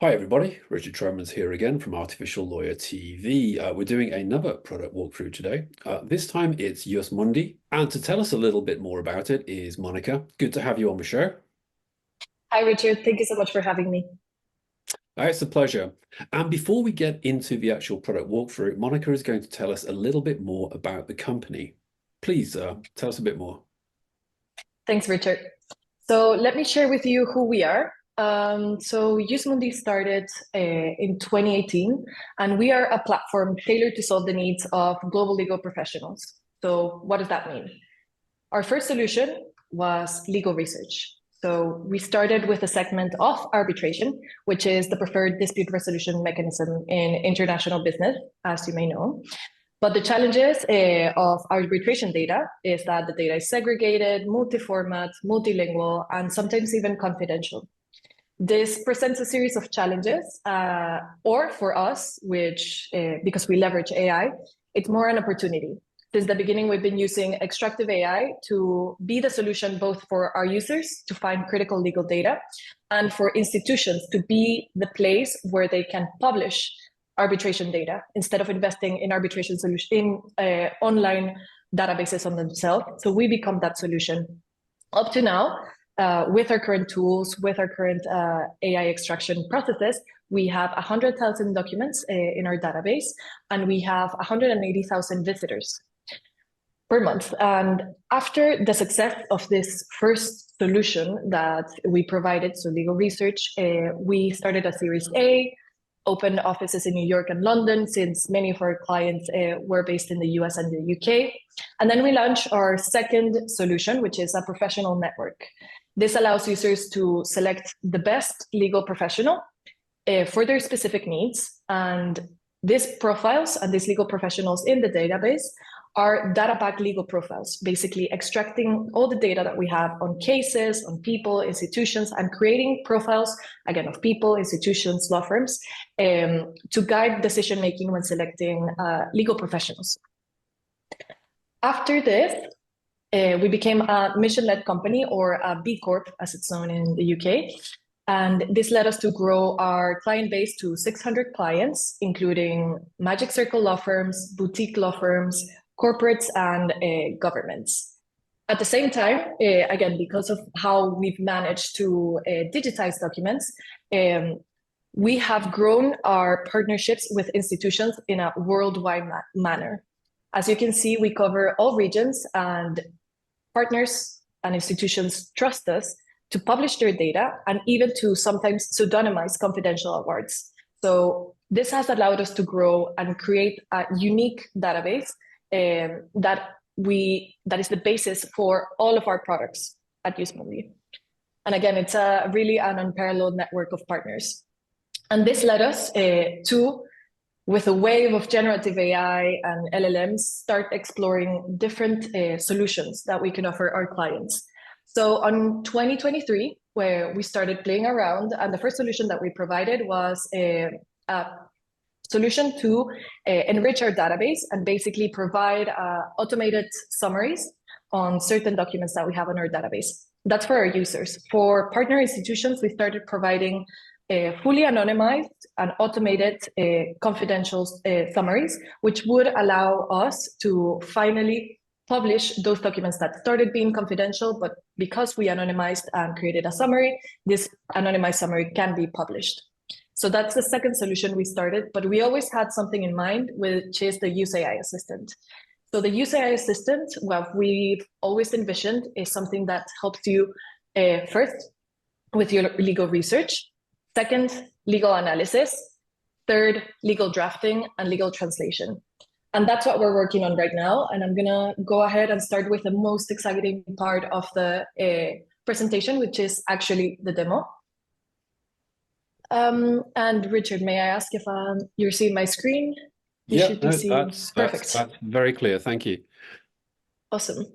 Hi everybody, Richard Tromans here again from Artificial Lawyer TV. We're doing another product walkthrough today. This time it's Jus Mundi, and to tell us a little bit more about it is Monica. Good to have you on the show. Hi, Richard. Thank you so much for having me. It's a pleasure. And before we get into the actual product walkthrough, Monica is going to tell us a little bit more about the company. Please tell us a bit more. Thanks, Richard. So let me share with you who we are. Jus Mundi started in 2018, and we are a platform tailored to solve the needs of global legal professionals. So what does that mean? Our first solution was legal research. So we started with a segment of arbitration, which is the preferred dispute resolution mechanism in international business, as you may know. But the challenges of arbitration data is that the data is segregated, multi-format, multilingual, and sometimes even confidential. This presents a series of challenges, or for us, which because we leverage AI, it's more an opportunity. Since the beginning, we've been using extractive AI to be the solution both for our users to find critical legal data and for institutions to be the place where they can publish arbitration data instead of investing in arbitration solution in online databases on themselves. So we become that solution. Up to now, with our current tools, with our current AI extraction processes, we have 100,000 documents in our database, and we have 180,000 visitors per month. And after the success of this first solution that we provided, so legal research, we started a Series A, opened offices in New York and London, since many of our clients were based in the US and the UK. And then we launched our second solution, which is a professional network. This allows users to select the best legal professional for their specific needs. And these profiles and these legal professionals in the database are data-backed legal profiles, basically extracting all the data that we have on cases, on people, institutions, and creating profiles, again, of people, institutions, law firms, to guide decision-making when selecting legal professionals. After this, we became a mission-led company, or a B Corp, as it's known in the UK. And this led us to grow our client base to 600 clients, including Magic Circle law firms, boutique law firms, corporates, and governments. At the same time, again, because of how we've managed to digitize documents, we have grown our partnerships with institutions in a worldwide manner. As you can see, we cover all regions, and partners and institutions trust us to publish their data and even to sometimes pseudonymize confidential awards. So this has allowed us to grow and create a unique database that is the basis for all of our products at Jus Mundi. And again, it's really an unparalleled network of partners. And this led us to, with a wave of generative AI and LLMs, start exploring different solutions that we can offer our clients. So on 2023, where we started playing around, and the first solution that we provided was a solution to enrich our database and basically provide automated summaries on certain documents that we have in our database. That's for our users. For partner institutions, we started providing fully anonymized and automated confidential summaries, which would allow us to finally publish those documents that started being confidential, but because we anonymized and created a summary, this anonymized summary can be published. So that's the second solution we started, but we always had something in mind, which is the Use AI assistant. So the Use AI assistant, what we've always envisioned, is something that helps you first with your legal research, second, legal analysis, third, legal drafting, and legal translation. And that's what we're working on right now. And I'm gonna go ahead and start with the most exciting part of the presentation, which is actually the demo. And Richard, may I ask if you're seeing my screen? You should be seeing. Perfect. That's very clear. Thank you. Awesome.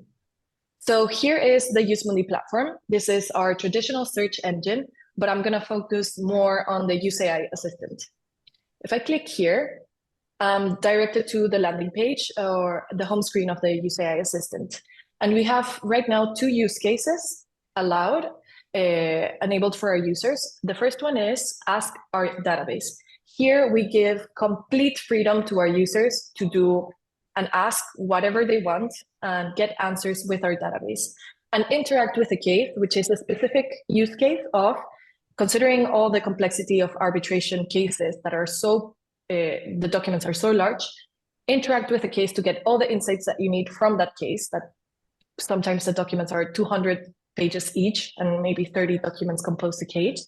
So here is the Jus Mundi platform. This is our traditional search engine, but I'm going to focus more on the Use AI assistant. If I click here, I'm directed to the landing page or the home screen of the Use AI assistant. And we have right now two use cases allowed. enabled for our users. The first one is Ask Our Database. Here we give complete freedom to our users to do and ask whatever they want and get answers with our database and interact with the case, which is a specific use case of considering all the complexity of arbitration cases that are the documents are so large. Interact with the case to get all the insights that you need from that case. That sometimes the documents are 200 pages each, and maybe 30 documents compose the case.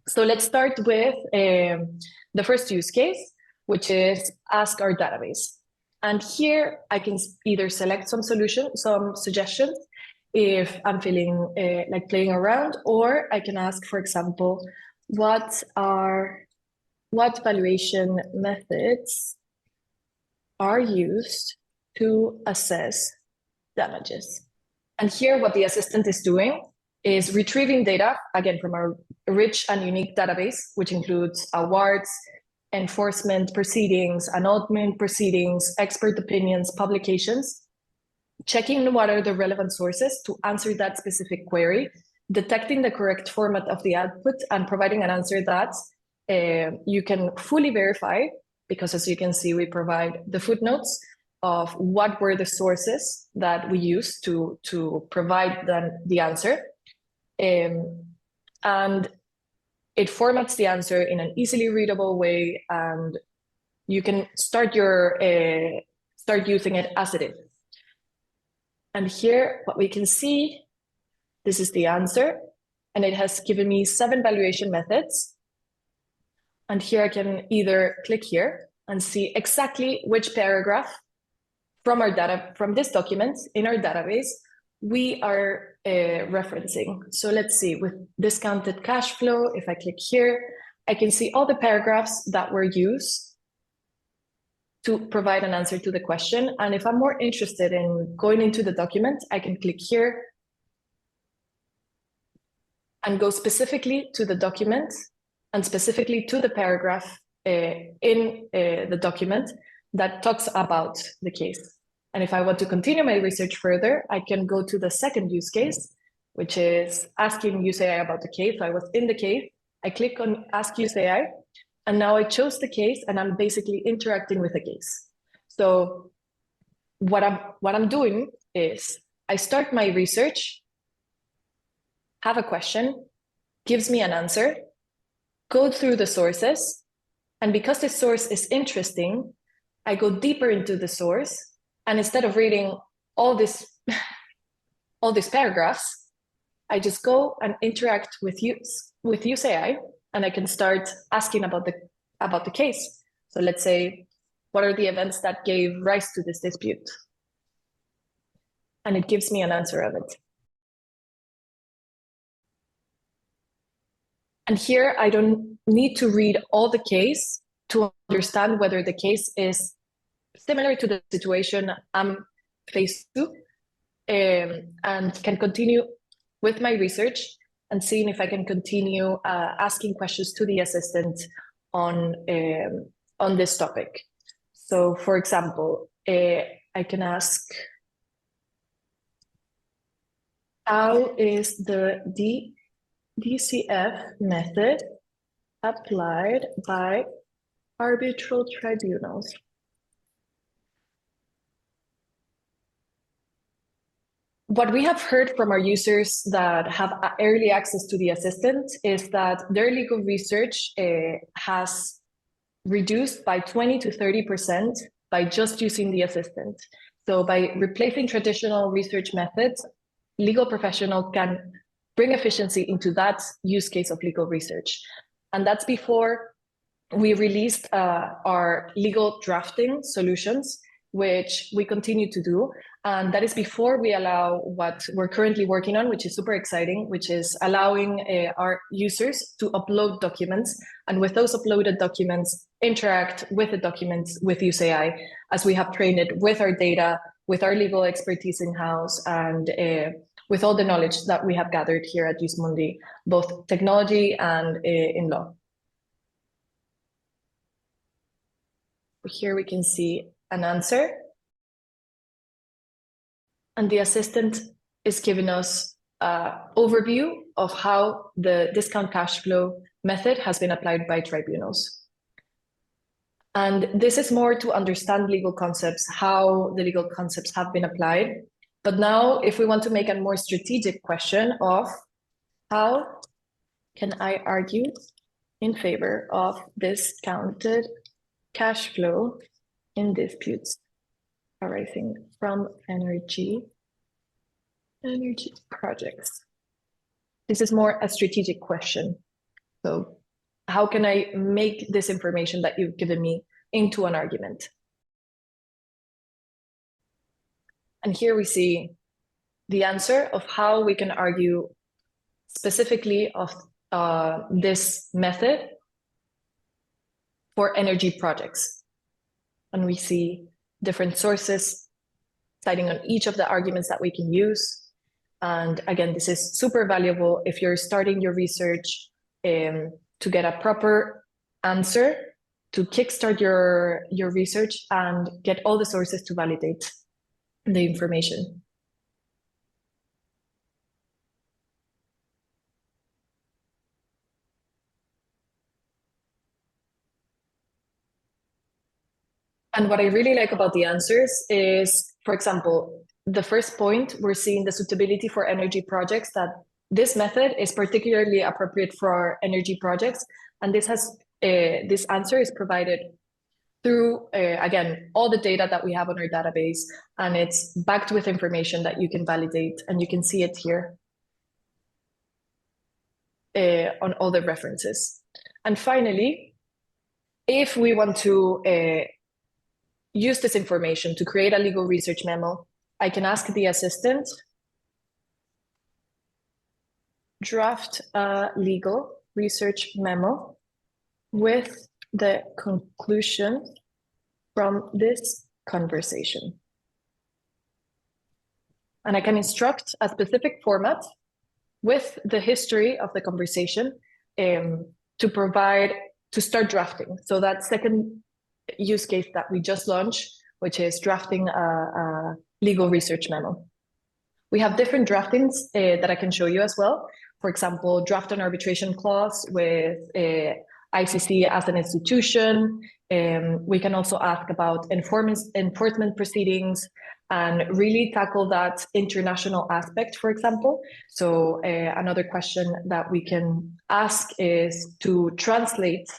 So let's start with the first use case, which is Ask Our Database. And here I can either select some suggestions if I'm feeling like playing around, or I can ask, for example, what valuation methods are used to assess damages. And here what the assistant is doing is retrieving data, again, from a rich and unique database, which includes awards, enforcement proceedings, annulment proceedings, expert opinions, publications, checking what are the relevant sources to answer that specific query, detecting the correct format of the output, and providing an answer that you can fully verify, because as you can see, we provide the footnotes of what were the sources that we used to provide the answer. And it formats the answer in an easily readable way, and you can start using it as it is. And here, what we can see, this is the answer, and it has given me 7 valuation methods. And here I can either click here and see exactly which paragraph from this document in our database we are referencing. So let's see, with discounted cash flow, if I click here, I can see all the paragraphs that were used to provide an answer to the question. And if I'm more interested in going into the document, I can click here and go specifically to the document and specifically to the paragraph in the document that talks about the case. And if I want to continue my research further, I can go to the second use case, which is asking UseAI about the case. So I was in the case, I click on Ask UseAI, and now I chose the case and I'm basically interacting with the case. So what I'm doing is I start my research, have a question, gives me an answer, go through the sources, and because the source is interesting, I go deeper into the source. And instead of reading all these paragraphs, I just go and interact with UseAI, and I can start asking about the case. So let's say, what are the events that gave rise to this dispute? And it gives me an answer of it. And here I don't need to read all the case to understand whether the case is similar to the situation I'm faced to, and can continue with my research and seeing if I can continue asking questions to the assistant on this topic. So for example, I can ask, how is the DCF method applied by arbitral tribunals? What we have heard from our users that have early access to the assistant is that their legal research has reduced by 20 to 30% by just using the assistant. So by replacing traditional research methods, legal professionals can bring efficiency into that use case of legal research. And that's before we released our legal drafting solutions, which we continue to do. And that is before we allow what we're currently working on, which is super exciting, which is allowing our users to upload documents. And with those uploaded documents, interact with the documents with UseAI, as we have trained it with our data, with our legal expertise in-house, and with all the knowledge that we have gathered here at Jus Mundi, both technology and in law. Here we can see an answer. And the assistant is giving us overview of how the discount cash flow method has been applied by tribunals. And this is more to understand legal concepts, how the legal concepts have been applied. But now, if we want to make a more strategic question of how can I argue in favor of discounted cash flow in disputes arising from energy projects? This is more a strategic question. So how can I make this information that you've given me into an argument? And here we see the answer of how we can argue specifically of this method for energy projects. And we see different sources citing on each of the arguments that we can use. And again, this is super valuable if you're starting your research to get a proper answer, to kickstart your research and get all the sources to validate the information. And what I really like about the answers is, for example, the first point, we're seeing the suitability for energy projects, that this method is particularly appropriate for energy projects. And this answer is provided through, again, all the data that we have on our database, and it's backed with information that you can validate, and you can see it here on all the references. And finally, if we want to use this information to create a legal research memo, I can ask the assistant, draft a legal research memo with the conclusion from this conversation. And I can instruct a specific format with the history of the conversation to start drafting. So that second use case that we just launched, which is drafting a legal research memo. We have different draftings that I can show you as well. For example, draft an arbitration clause with ICC as an institution. We can also ask about enforcement proceedings and really tackle that international aspect, for example. So another question that we can ask is to translate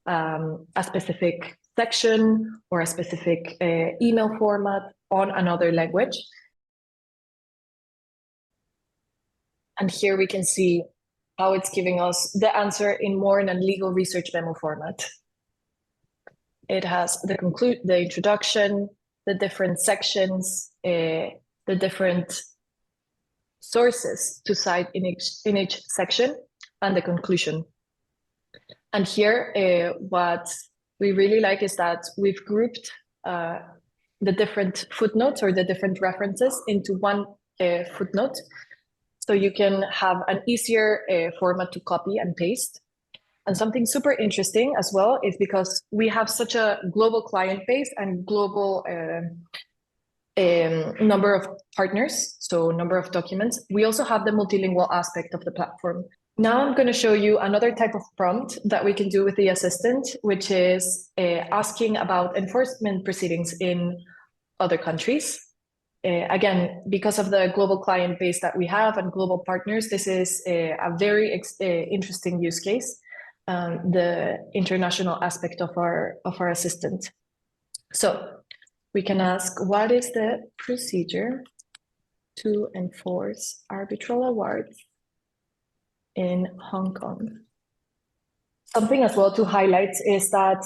a specific section or a specific email format on another language. And here we can see how it's giving us the answer in a legal research memo format. It has the introduction, the different sections, the different sources to cite in each section, and the conclusion. And here, what we really like is that we've grouped the different footnotes or the different references into one footnote. So you can have an easier format to copy and paste. And something super interesting as well is because we have such a global client base and global number of partners, so number of documents, we also have the multilingual aspect of the platform. Now I'm going to show you another type of prompt that we can do with the assistant, which is asking about enforcement proceedings in other countries. Again, because of the global client base that we have and global partners, this is a very interesting use case, the international aspect of our assistant. So we can ask, what is the procedure to enforce arbitral awards in Hong Kong? Something as well to highlight is that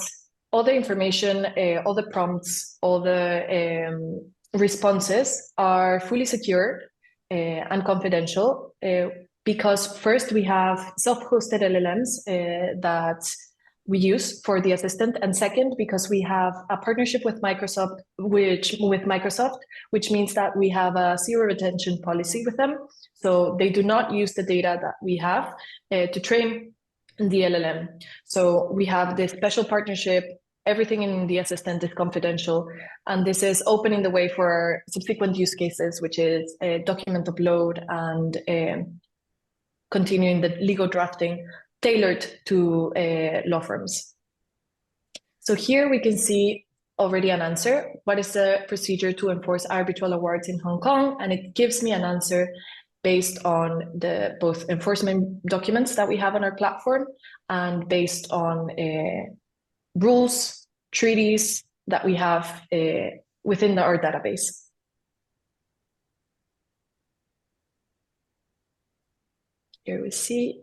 all the information, all the prompts, all the responses are fully secure and confidential because first we have self-hosted LLMs that we use for the assistant, and second, because we have a partnership with Microsoft, which means that we have a zero retention policy with them. So they do not use the data that we have to train the LLM. So we have this special partnership everything in the assistant is confidential. And this is opening the way for subsequent use cases, which is document upload and continuing the legal drafting tailored to law firms. So here we can see already an answer. What is the procedure to enforce arbitral awards in Hong Kong? And it gives me an answer based on the both enforcement documents that we have on our platform and based on rules, treaties that we have within our database. Here we see.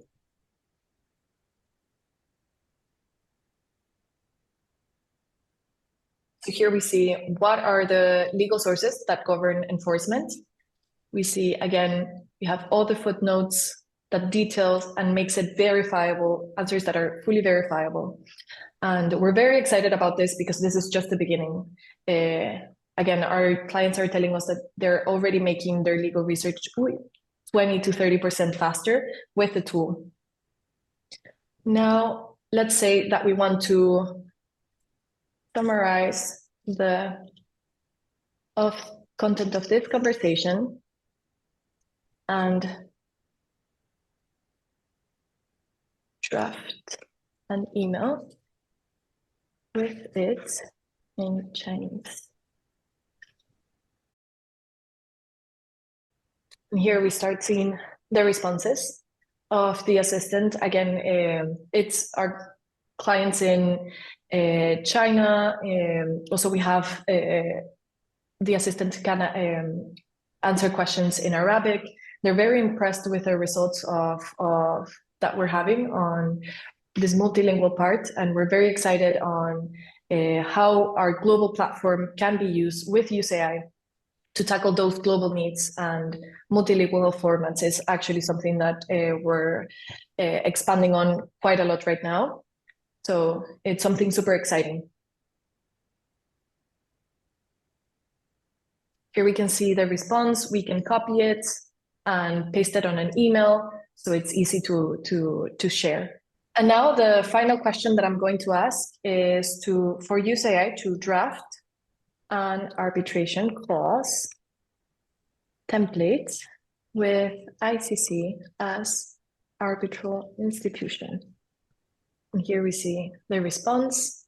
So here we see what are the legal sources that govern enforcement. We see, again, we have all the footnotes that details and makes it verifiable, answers that are fully verifiable. And we're very excited about this because this is just the beginning. Again, our clients are telling us that they're already making their legal research 20 to 30% faster with the tool. Now, let's say that we want to summarize the content of this conversation and draft an email with it in Chinese. And here we start seeing the responses of the assistant. Again, it's our clients in China. Also, we have the assistant can answer questions in Arabic. They're very impressed with the results of that we're having on this multilingual part, and we're very excited on how our global platform can be used with USAI to tackle those global needs, and multilingual formats is actually something that we're expanding on quite a lot right now. So it's something super exciting. Here we can see the response. We can copy it and paste it on an email, so it's easy to share. And now the final question that I'm going to ask is for USAI to draft an arbitration clause template with ICC as arbitral institution. And here we see the response.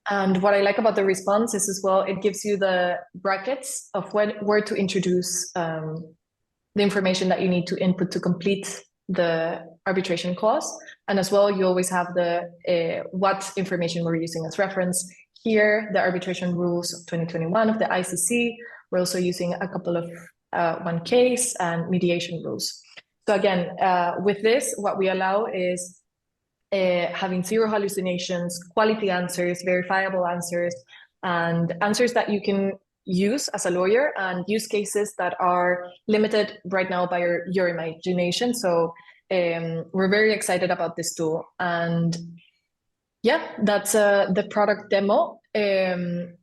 And what I like about the response is as well, it gives you the brackets of where to introduce the information that you need to input to complete the arbitration clause. And as well, you always have the what information we're using as reference. Here, the arbitration rules of 2021 of the ICC. We're also using a couple of one case and mediation rules. So again, with this, what we allow is having zero hallucinations, quality answers, verifiable answers, and answers that you can use as a lawyer, and use cases that are limited right now by your imagination. So we're very excited about this tool. And yeah, that's the product demo. And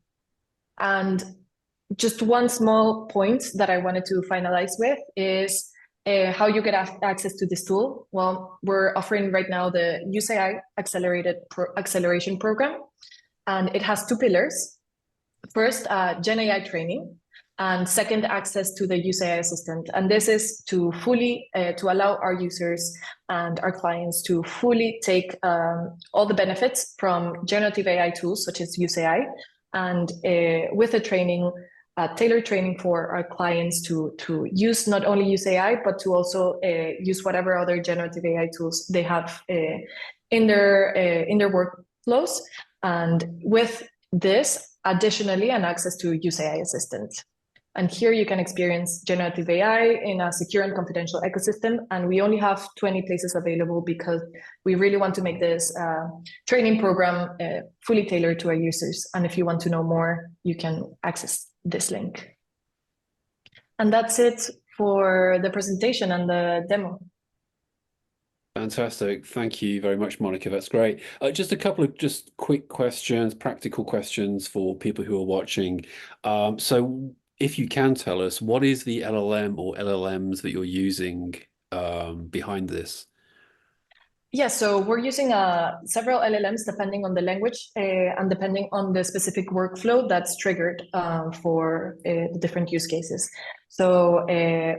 just one small point that I wanted to finalize with is how you get access to this tool. Well, we're offering right now the USAI Acceleration Program, and it has two pillars. First, Gen AI training, and second, access to the USAI assistant. And this is to fully to allow our users and our clients to fully take all the benefits from generative AI tools such as USAI, and with a training, tailored training for our clients to use not only USAI, but to also use whatever other generative AI tools they have in their workflows. And with this, additionally, an access to USAI Assistant. And here you can experience generative AI in a secure and confidential ecosystem. And we only have 20 places available because we really want to make this training program fully tailored to our users. And if you want to know more, you can access this link. And that's it for the presentation and the demo. Fantastic. Thank you very much, Monica. That's great. Just a couple of quick questions, practical questions for people who are watching. So if you can tell us, what is the LLM or LLMs that you're using behind this? Yeah, so we're using several LLMs depending on the language and depending on the specific workflow that's triggered for the different use cases. So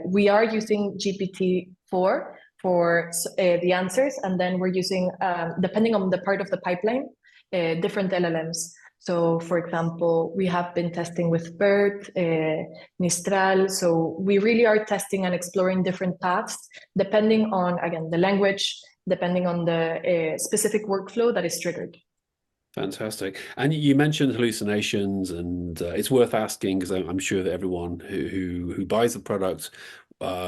we are using GPT-4 for the answers, and then we're using, depending on the part of the pipeline, different LLMs. So, for example, we have been testing with BERT, Mistral. So we really are testing and exploring different paths depending on, again, the language, depending on the specific workflow that is triggered. Fantastic. And you mentioned hallucinations, and it's worth asking because I'm sure that everyone who buys the product,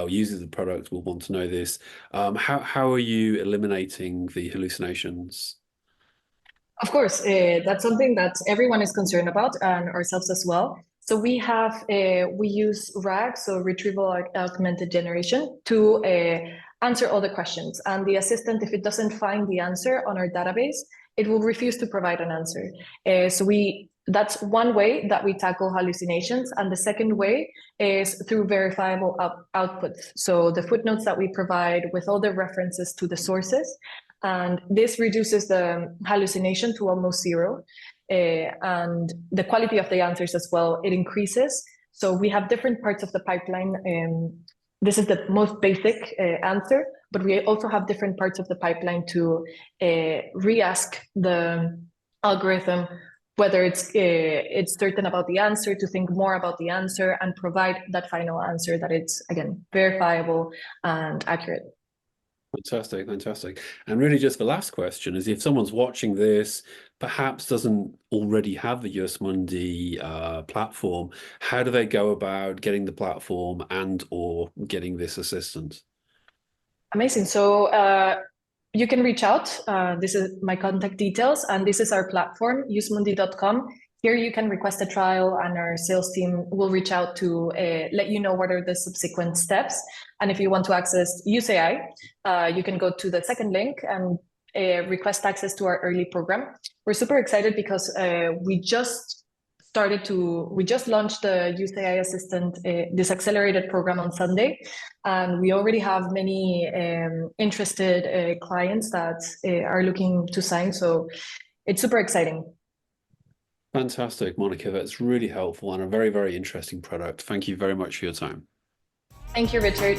uses the product will want to know this. How are you eliminating the hallucinations? Of course, that's something that everyone is concerned about, and ourselves as well. So we use RAG, so retrieval augmented generation, to answer all the questions. And the assistant, if it doesn't find the answer on our database, it will refuse to provide an answer. That's one way that we tackle hallucinations. And the second way is through verifiable outputs. So the footnotes that we provide with all the references to the sources. And this reduces the hallucination to almost zero. And the quality of the answers as well, it increases. So we have different parts of the pipeline. This is the most basic answer, but we also have different parts of the pipeline to re-ask the algorithm whether it's certain about the answer, to think more about the answer and provide that final answer that it's, again, verifiable and accurate. Fantastic, fantastic. And really just the last question is, if someone's watching this, perhaps doesn't already have the Jus Mundi platform, how do they go about getting the platform and or getting this assistance? Amazing. So you can reach out. This is my contact details, and this is our platform, jusmundi.com. Here you can request a trial, and our sales team will reach out to let you know what are the subsequent steps. And if you want to access UseAI, you can go to the second link and request access to our early program. We're super excited because we just launched the UseAI Assistant, this accelerated program on Sunday, and we already have many interested clients that are looking to sign. So it's super exciting. Fantastic, Monica. That's really helpful and a very, very interesting product. Thank you very much for your time. Thank you, Richard.